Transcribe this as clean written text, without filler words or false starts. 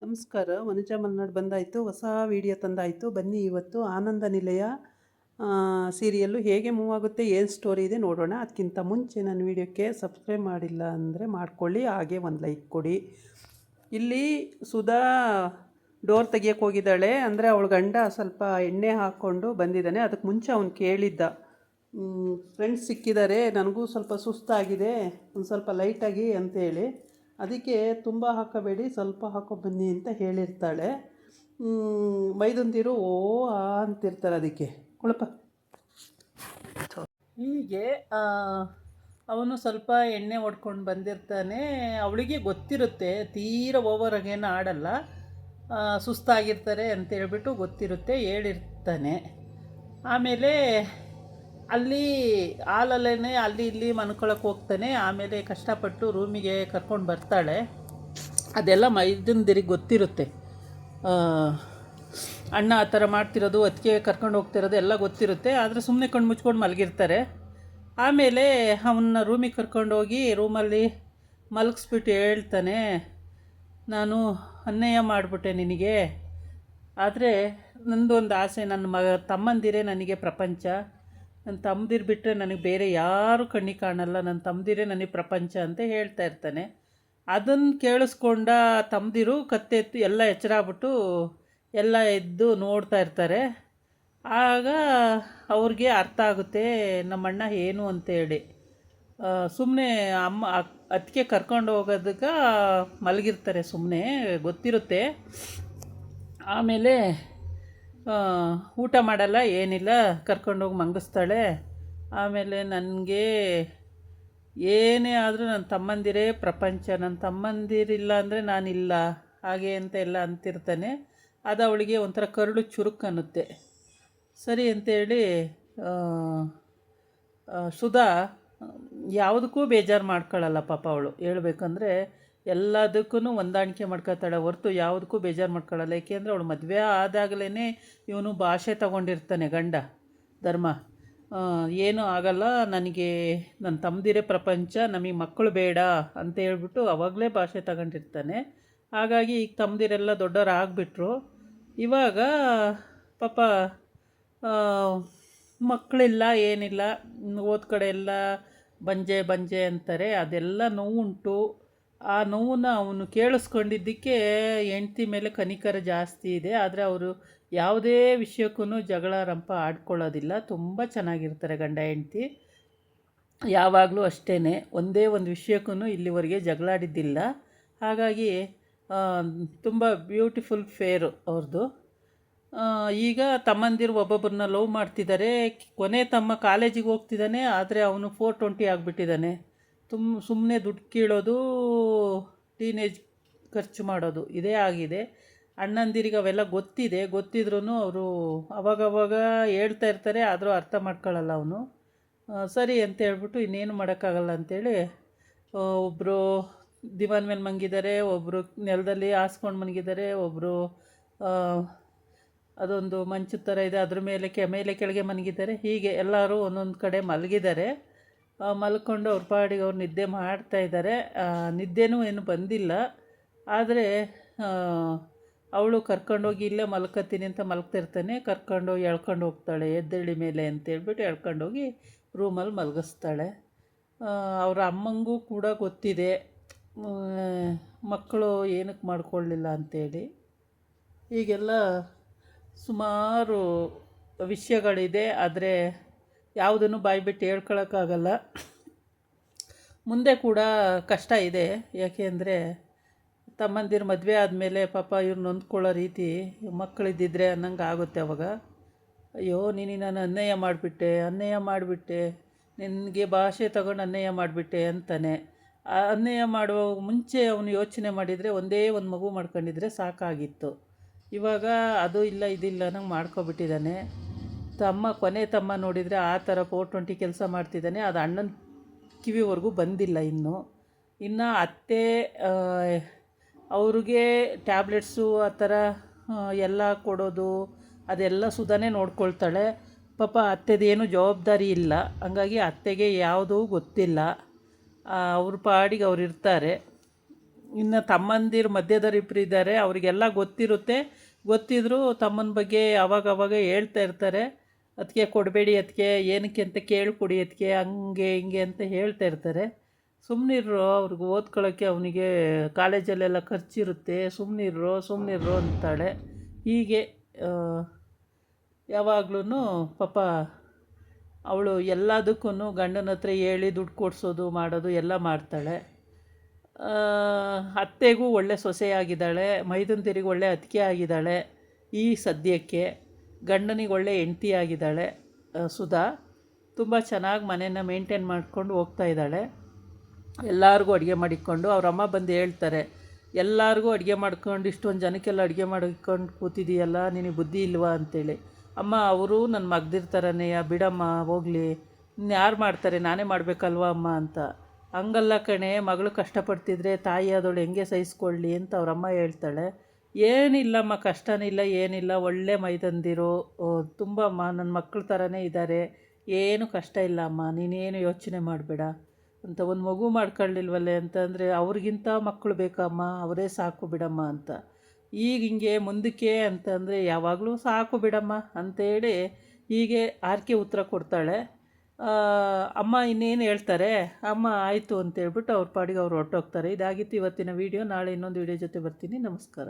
ನಮಸ್ಕಾರ. ವನಜಾ ಮಲ್ನಾಡ್ ಬಂದಾಯಿತು, ಹೊಸ ವಿಡಿಯೋ ತಂದಾಯಿತು. ಬನ್ನಿ ಇವತ್ತು ಆನಂದ ನಿಲಯ ಸೀರಿಯಲ್ಲು ಹೇಗೆ ಮೂವ್ ಆಗುತ್ತೆ, ಏನು ಸ್ಟೋರಿ ಇದೆ ನೋಡೋಣ. ಅದಕ್ಕಿಂತ ಮುಂಚೆ ನನ್ನ ವಿಡಿಯೋಕ್ಕೆ ಸಬ್ಸ್ಕ್ರೈಬ್ ಮಾಡಿಲ್ಲ ಅಂದರೆ ಮಾಡ್ಕೊಳ್ಳಿ, ಹಾಗೆ ಒಂದು ಲೈಕ್ ಕೊಡಿ. ಇಲ್ಲಿ ಸುಧಾ ಡೋರ್ ತೆಗಿಯೋಕ್ಕೆ ಹೋಗಿದ್ದಾಳೆ. ಅಂದರೆ ಅವಳ ಗಂಡ ಸ್ವಲ್ಪ ಎಣ್ಣೆ ಹಾಕ್ಕೊಂಡು ಬಂದಿದ್ದಾನೆ. ಅದಕ್ಕೆ ಮುಂಚೆ ಅವನು ಕೇಳಿದ್ದ, ಫ್ರೆಂಡ್ಸ್ ಸಿಕ್ಕಿದ್ದಾರೆ, ನನಗೂ ಸ್ವಲ್ಪ ಸುಸ್ತಾಗಿದೆ, ಒಂದು ಸ್ವಲ್ಪ ಲೈಟಾಗಿ ಅಂತೇಳಿ. ಅದಕ್ಕೆ ತುಂಬ ಹಾಕಬೇಡಿ, ಸ್ವಲ್ಪ ಹಾಕೋ ಬನ್ನಿ ಅಂತ ಹೇಳಿರ್ತಾಳೆ. ಮೈದುಂದಿರು ಓ ಆ ಅಂತಿರ್ತಾರೆ. ಅದಕ್ಕೆ ಕೊಳಪ ಹೀಗೆ ಅವನು ಸ್ವಲ್ಪ ಎಣ್ಣೆ ಹೊಡ್ಕೊಂಡು ಬಂದಿರ್ತಾನೆ. ಅವಳಿಗೆ ಗೊತ್ತಿರುತ್ತೆ, ತೀರ ಓವರಾಗೇನು ಆಡಲ್ಲ, ಸುಸ್ತಾಗಿರ್ತಾರೆ ಅಂತೇಳ್ಬಿಟ್ಟು ಗೊತ್ತಿರುತ್ತೆ, ಹೇಳಿರ್ತಾನೆ. ಆಮೇಲೆ ಅಲ್ಲಿ ಹಾಲಲ್ಲೇ ಅಲ್ಲಿ ಇಲ್ಲಿ ಮನ್ಕೊಳಕ್ಕೆ ಹೋಗ್ತಾನೆ. ಆಮೇಲೆ ಕಷ್ಟಪಟ್ಟು ರೂಮಿಗೆ ಕರ್ಕೊಂಡು ಬರ್ತಾಳೆ. ಅದೆಲ್ಲ ಮೈದುಂದಿರಿಗೆ ಗೊತ್ತಿರುತ್ತೆ, ಅಣ್ಣ ಆ ಥರ ಮಾಡ್ತಿರೋದು, ಅದಕ್ಕೆ ಕರ್ಕೊಂಡು ಹೋಗ್ತಿರೋದು ಎಲ್ಲ ಗೊತ್ತಿರುತ್ತೆ. ಆದರೆ ಸುಮ್ಮನೆ ಕಣ್ಣು ಮುಚ್ಕೊಂಡು ಮಲಗಿರ್ತಾರೆ. ಆಮೇಲೆ ಅವನ್ನ ರೂಮಿಗೆ ಕರ್ಕೊಂಡೋಗಿ ರೂಮಲ್ಲಿ ಮಲಗಿಸ್ಬಿಟ್ಟು ಹೇಳ್ತಾನೆ, ನಾನು ಅನ್ಯಾಯ ಮಾಡಿಬಿಟ್ಟೆ ನಿನಗೆ, ಆದರೆ ನಂದೊಂದು ಆಸೆ, ನನ್ನ ತಮ್ಮಂದಿರೇ ನನಗೆ ಪ್ರಪಂಚ, ನನ್ನ ತಮ್ಮದಿರು ಬಿಟ್ಟರೆ ನನಗೆ ಬೇರೆ ಯಾರೂ ಕಣ್ಣಿಗೆ ಕಾಣಲ್ಲ, ನನ್ನ ತಮ್ಮದಿರೇ ನನಗೆ ಪ್ರಪಂಚ ಅಂತ ಹೇಳ್ತಾ ಇರ್ತಾನೆ. ಅದನ್ನು ಕೇಳಿಸ್ಕೊಂಡ ತಮ್ಮದಿರು ಕತ್ತೆತ್ತು ಎಲ್ಲ ಎಚ್ಚರಾಗ್ಬಿಟ್ಟು ಎಲ್ಲ ಎದ್ದು ನೋಡ್ತಾ ಇರ್ತಾರೆ. ಆಗ ಅವ್ರಿಗೆ ಅರ್ಥ ಆಗುತ್ತೆ ನಮ್ಮಣ್ಣ ಏನು ಅಂತೇಳಿ. ಸುಮ್ಮನೆ ಅದಕ್ಕೆ ಕರ್ಕೊಂಡು ಹೋಗೋದಕ್ಕೆ ಮಲಗಿರ್ತಾರೆ, ಸುಮ್ಮನೆ ಗೊತ್ತಿರುತ್ತೆ. ಆಮೇಲೆ ಊಟ ಮಾಡಲ್ಲ, ಏನಿಲ್ಲ, ಕರ್ಕೊಂಡೋಗಿ ಮಂಗಿಸ್ತಾಳೆ. ಆಮೇಲೆ ನನಗೆ ಏನೇ ಆದರೂ ನನ್ನ ತಮ್ಮಂದಿರೇ ಪ್ರಪಂಚ, ನನ್ನ ತಮ್ಮಂದಿರಿಲ್ಲ ಅಂದರೆ ನಾನಿಲ್ಲ, ಹಾಗೆ ಅಂತ ಎಲ್ಲ ಅಂತಿರ್ತಾನೆ. ಅದು ಅವಳಿಗೆ ಒಂಥರ ಕರುಳು ಚುರುಕು ಅನ್ನುತ್ತೆ. ಸರಿ ಅಂತೇಳಿ ಸುಧಾ ಯಾವುದಕ್ಕೂ ಬೇಜಾರು ಮಾಡ್ಕೊಳ್ಳಲ್ಲ ಪಾಪ. ಅವಳು ಹೇಳ್ಬೇಕಂದ್ರೆ ಎಲ್ಲದಕ್ಕೂ ಹೊಂದಾಣಿಕೆ ಮಾಡ್ಕೊತಾಳೆ ಹೊರತು ಯಾವುದಕ್ಕೂ ಬೇಜಾರು ಮಾಡ್ಕೊಳ್ಳಲ್ಲ. ಏಕೆಂದರೆ ಅವಳು ಮದುವೆ ಆದಾಗಲೇ ಇವನು ಭಾಷೆ ತಗೊಂಡಿರ್ತಾನೆ ಗಂಡ ಧರ್ಮ, ಏನೂ ಆಗಲ್ಲ ನನಗೆ, ನನ್ನ ತಮ್ಮದಿರೇ ಪ್ರಪಂಚ, ನಮಗೆ ಮಕ್ಕಳು ಬೇಡ ಅಂತ ಹೇಳ್ಬಿಟ್ಟು ಅವಾಗಲೇ ಭಾಷೆ ತಗೊಂಡಿರ್ತಾನೆ. ಹಾಗಾಗಿ ಈಗ ತಮ್ಮದಿರೆಲ್ಲ ದೊಡ್ಡವರು ಆಗಿಬಿಟ್ರು. ಇವಾಗ ಪಾಪ ಮಕ್ಕಳಿಲ್ಲ, ಏನಿಲ್ಲ, ಓದ್ ಕಡೆ ಎಲ್ಲ ಬಂಜೆ ಬಂಜೆ ಅಂತಾರೆ. ಅದೆಲ್ಲ ನೋವುಂಟು. ಆ ನೋವನ್ನು ಅವನು ಕೇಳಿಸ್ಕೊಂಡಿದ್ದಕ್ಕೆ ಹೆಂಡ್ತಿ ಮೇಲೆ ಕನಿಕರ ಜಾಸ್ತಿ ಇದೆ. ಆದರೆ ಅವರು ಯಾವುದೇ ವಿಷಯಕ್ಕೂ ಜಗಳ ರಂಪ ಆಡ್ಕೊಳ್ಳೋದಿಲ್ಲ, ತುಂಬ ಚೆನ್ನಾಗಿರ್ತಾರೆ ಗಂಡ ಹೆಂಡ್ತಿ. ಯಾವಾಗಲೂ ಅಷ್ಟೇ, ಒಂದೇ ಒಂದು ವಿಷಯಕ್ಕೂ ಇಲ್ಲಿವರೆಗೆ ಜಗಳಾಡಿದ್ದಿಲ್ಲ. ಹಾಗಾಗಿ ತುಂಬ ಬ್ಯೂಟಿಫುಲ್ ಫೇರು ಅವ್ರದ್ದು. ಈಗ ತಮ್ಮಂದಿರು ಒಬ್ಬೊಬ್ಬರನ್ನ ಲವ್ ಮಾಡ್ತಿದ್ದಾರೆ. ಕೊನೆ ತಮ್ಮ ಕಾಲೇಜಿಗೆ ಹೋಗ್ತಿದ್ದಾನೆ, ಆದರೆ ಅವನು 420 ಆಗಿಬಿಟ್ಟಿದ್ದಾನೆ. ಸುಮ್ಮನೆ ದುಡ್ಡು ಕೀಳೋದು, ಟೀನೇಜ್ ಖರ್ಚು ಮಾಡೋದು, ಇದೇ ಆಗಿದೆ. ಅಣ್ಣಂದಿರಿಗೆ ಅವೆಲ್ಲ ಗೊತ್ತಿದ್ರೂ ಅವರು ಅವಾಗವಾಗ ಹೇಳ್ತಾ ಇರ್ತಾರೆ, ಆದರೂ ಅರ್ಥ ಮಾಡ್ಕೊಳ್ಳಲ್ಲ ಅವನು. ಸರಿ ಅಂತ ಹೇಳ್ಬಿಟ್ಟು ಇನ್ನೇನು ಮಾಡೋಕ್ಕಾಗಲ್ಲ ಅಂಥೇಳಿ ಒಬ್ಬರು ದಿವಾನ್ ಮೇಲೆ ಮಲಗಿದ್ದಾರೆ, ಒಬ್ಬರು ನೆಲದಲ್ಲಿ ಹಾಸ್ಕೊಂಡು ಮಲಗಿದ್ದಾರೆ, ಒಬ್ಬರು ಅದೊಂದು ಮಂಚದ ಥರ ಇದೆ ಅದ್ರ ಮೇಲೆ ಕೆಳಗೆ ಮಲಗಿದ್ದಾರೆ. ಹೀಗೆ ಎಲ್ಲರೂ ಒಂದೊಂದು ಕಡೆ ಮಲಗಿದ್ದಾರೆ. ಮಲ್ಕೊಂಡು ಅವ್ರ ಪಾಡಿಗೆ ಅವ್ರು ನಿದ್ದೆ ಮಾಡ್ತಾಯಿದ್ದಾರೆ. ನಿದ್ದೆನೂ ಏನು ಬಂದಿಲ್ಲ. ಆದರೆ ಅವಳು ಕರ್ಕೊಂಡೋಗಿ ಇಲ್ಲೇ ಮಲ್ಕೊತೀನಿ ಅಂತ ಮಲ್ಕೊತಿರ್ತಾನೆ. ಕರ್ಕೊಂಡೋಗಿ ಎಳ್ಕೊಂಡು ಹೋಗ್ತಾಳೆ, ಎದ್ದೇಳಿ ಮೇಲೆ ಅಂತೇಳ್ಬಿಟ್ಟು ಎಳ್ಕೊಂಡೋಗಿ ರೂಮಲ್ಲಿ ಮಲಗಿಸ್ತಾಳೆ. ಅವರ ಅಮ್ಮಂಗೂ ಕೂಡ ಗೊತ್ತಿದೆ ಮಕ್ಕಳು ಏನಕ್ಕೆ ಮಾಡ್ಕೊಳ್ಳಿಲ್ಲ ಅಂಥೇಳಿ. ಹೀಗೆಲ್ಲ ಸುಮಾರು ವಿಷಯಗಳಿದೆ, ಆದರೆ ಯಾವುದನ್ನು ಬಾಯ್ಬಿಟ್ಟು ಹೇಳ್ಕೊಳಕ್ಕಾಗಲ್ಲ. ಮುಂದೆ ಕೂಡ ಕಷ್ಟ ಇದೆ. ಯಾಕೆಂದರೆ ತಮ್ಮಂದಿರು ಮದುವೆ ಆದಮೇಲೆ ಪಾಪ ಇವ್ರು ನೊಂದ್ಕೊಳ್ಳೋ ರೀತಿ ಮಕ್ಕಳಿದ್ದಿದ್ರೆ ಅನ್ನಂಗೆ ಆಗುತ್ತೆ. ಅವಾಗ ಅಯ್ಯೋ ನಾನು ಅನ್ಯಾಯ ಮಾಡಿಬಿಟ್ಟೆ, ನಿನಗೆ ಭಾಷೆ ತಗೊಂಡು ಅನ್ಯಾಯ ಮಾಡಿಬಿಟ್ಟೆ ಅಂತಾನೆ. ಆ ಅನ್ಯಾಯ ಮಾಡುವ ಮುಂಚೆ ಅವನು ಯೋಚನೆ ಮಾಡಿದರೆ ಒಂದೇ ಒಂದು ಮಗು ಮಾಡ್ಕೊಂಡಿದ್ರೆ ಸಾಕಾಗಿತ್ತು. ಇವಾಗ ಅದು ಇಲ್ಲ ಇದಿಲ್ಲ ಅನ್ನಂಗೆ ಮಾಡ್ಕೊಬಿಟ್ಟಿದ್ದಾನೆ. ಕೊನೆ ತಮ್ಮ ನೋಡಿದರೆ ಆ ಥರ 420 ಕೆಲಸ ಮಾಡ್ತಿದ್ದಾನೆ. ಅದು ಅಣ್ಣನ ಕಿವಿವರೆಗೂ ಬಂದಿಲ್ಲ ಇನ್ನು ಅತ್ತೆ ಅವ್ರಿಗೆ ಟ್ಯಾಬ್ಲೆಟ್ಸು ಆ ಥರ ಎಲ್ಲ ಕೊಡೋದು ಅದೆಲ್ಲ ಸುಧಾನೇ ನೋಡ್ಕೊಳ್ತಾಳೆ. ಪಾಪ ಅತ್ತೆದೇನು ಜವಾಬ್ದಾರಿ ಇಲ್ಲ, ಹಂಗಾಗಿ ಅತ್ತೆಗೆ ಯಾವುದೂ ಗೊತ್ತಿಲ್ಲ. ಅವ್ರ ಪಾಡಿಗೆ ಅವ್ರು ಇರ್ತಾರೆ. ಇನ್ನು ತಮ್ಮಂದಿರು ಮಧ್ಯದವ್ರು ಇಬ್ಬರು ಇದ್ದಾರೆ, ಅವರಿಗೆಲ್ಲ ಗೊತ್ತಿರುತ್ತೆ. ಗೊತ್ತಿದ್ದರೂ ತಮ್ಮನ ಬಗ್ಗೆ ಅವಾಗವಾಗ ಹೇಳ್ತಾ ಇರ್ತಾರೆ. ಅದಕ್ಕೆ ಕೊಡಬೇಡಿ ಅದಕ್ಕೆ ಏನಕ್ಕೆ ಅಂತ ಕೇಳಿಕೊಡಿ ಅದಕ್ಕೆ ಹಂಗೆ ಹಿಂಗೆ ಅಂತ ಹೇಳ್ತಾ ಇರ್ತಾರೆ. ಸುಮ್ಮನಿರ್ರೋ ಅವ್ರಿಗೆ ಓದ್ಕೊಳ್ಳೋಕ್ಕೆ ಅವನಿಗೆ ಕಾಲೇಜಲ್ಲೆಲ್ಲ ಖರ್ಚಿರುತ್ತೆ, ಸುಮ್ಮನಿರ್ರೋ ಅಂತಾಳೆ. ಹೀಗೆ ಯಾವಾಗ್ಲೂ ಪಾಪ ಅವಳು ಎಲ್ಲದಕ್ಕೂ ಗಂಡನ ಹತ್ರ ಹೇಳಿ ದುಡ್ಡು ಕೊಡಿಸೋದು ಮಾಡೋದು ಎಲ್ಲ ಮಾಡ್ತಾಳೆ. ಅತ್ತೆಗೂ ಒಳ್ಳೆ ಸೊಸೆಯಾಗಿದ್ದಾಳೆ, ಮೈದುನರಿಗೆ ಒಳ್ಳೆ ಅತ್ತಿಗೆ ಆಗಿದ್ದಾಳೆ. ಈ ಸದ್ಯಕ್ಕೆ ಗಂಡನಿಗೆ ಒಳ್ಳೆ ಹೆಂಡತಿ ಆಗಿದ್ದಾಳೆ. ಸುಧಾ ತುಂಬ ಚೆನ್ನಾಗಿ ಮನೇನ ಮೇಂಟೈನ್ ಮಾಡ್ಕೊಂಡು ಹೋಗ್ತಾ ಇದ್ದಾಳೆ. ಎಲ್ಲರಿಗೂ ಅಡುಗೆ ಮಾಡಿಕೊಂಡು ಅವರಮ್ಮ ಬಂದು ಹೇಳ್ತಾರೆ, ಎಲ್ಲರಿಗೂ ಅಡುಗೆ ಮಾಡ್ಕೊಂಡು ಇಷ್ಟೊಂದು ಜನಕ್ಕೆಲ್ಲ ಅಡುಗೆ ಮಾಡ್ಕೊಂಡು ಕೂತಿದೀಯಲ್ಲ, ನಿನಗೆ ಬುದ್ಧಿ ಇಲ್ವಾ ಅಂತೇಳಿ. ಅಮ್ಮ ಅವರು ನನ್ನ ಮಗ್ದಿರ್ತಾರನೆಯ, ಬಿಡಮ್ಮ ಹೋಗಲಿ, ಇನ್ಯಾರು ಮಾಡ್ತಾರೆ, ನಾನೇ ಮಾಡಬೇಕಲ್ವ ಅಮ್ಮ ಅಂತ. ಹಂಗಲ್ಲ ಕಣೆ, ಮಗಳು ಕಷ್ಟಪಡ್ತಿದ್ರೆ ತಾಯಿ ಆದವಳು ಹೆಂಗೆ ಸಹಿಸ್ಕೊಳ್ಳಿ ಅಂತ ಅವರಮ್ಮ ಹೇಳ್ತಾಳೆ. ಏನಿಲ್ಲಮ್ಮ, ಕಷ್ಟನಿಲ್ಲ ಏನಿಲ್ಲ, ಒಳ್ಳೆ ಮೈದಂದಿರು, ತುಂಬ ನನ್ನ ಮಕ್ಕಳ ಥರನೇ ಇದ್ದಾರೆ, ಏನು ಕಷ್ಟ ಇಲ್ಲ ಅಮ್ಮ, ನೀನೇನು ಯೋಚನೆ ಮಾಡಬೇಡ ಅಂತ. ಒಂದು ಮಗು ಮಾಡ್ಕೊಳ್ಳಿಲ್ವಲ್ಲೇ ಅಂತಂದರೆ ಅವ್ರಿಗಿಂತ ಮಕ್ಕಳು ಬೇಕಮ್ಮ, ಅವರೇ ಸಾಕು ಬಿಡಮ್ಮ ಅಂತ. ಈಗ ಹಿಂಗೆ ಮುಂದಕ್ಕೆ ಅಂತಂದರೆ ಯಾವಾಗಲೂ ಸಾಕು ಬಿಡಮ್ಮ ಅಂತೇಳಿ ಹೀಗೆ ಆರ್ಕೆ ಉತ್ತರ ಕೊಡ್ತಾಳೆ. ಅಮ್ಮ ಇನ್ನೇನು ಹೇಳ್ತಾರೆ, ಅಮ್ಮ ಆಯಿತು ಅಂತೇಳ್ಬಿಟ್ಟು ಅವ್ರ ಪಾಡಿಗೆ ಅವ್ರು ಹೊರಟೋಗ್ತಾರೆ. ಇದಾಗಿತ್ತು ಇವತ್ತಿನ ವೀಡಿಯೋ. ನಾಳೆ ಇನ್ನೊಂದು ವೀಡಿಯೋ ಜೊತೆ ಬರ್ತೀನಿ. ನಮಸ್ಕಾರ.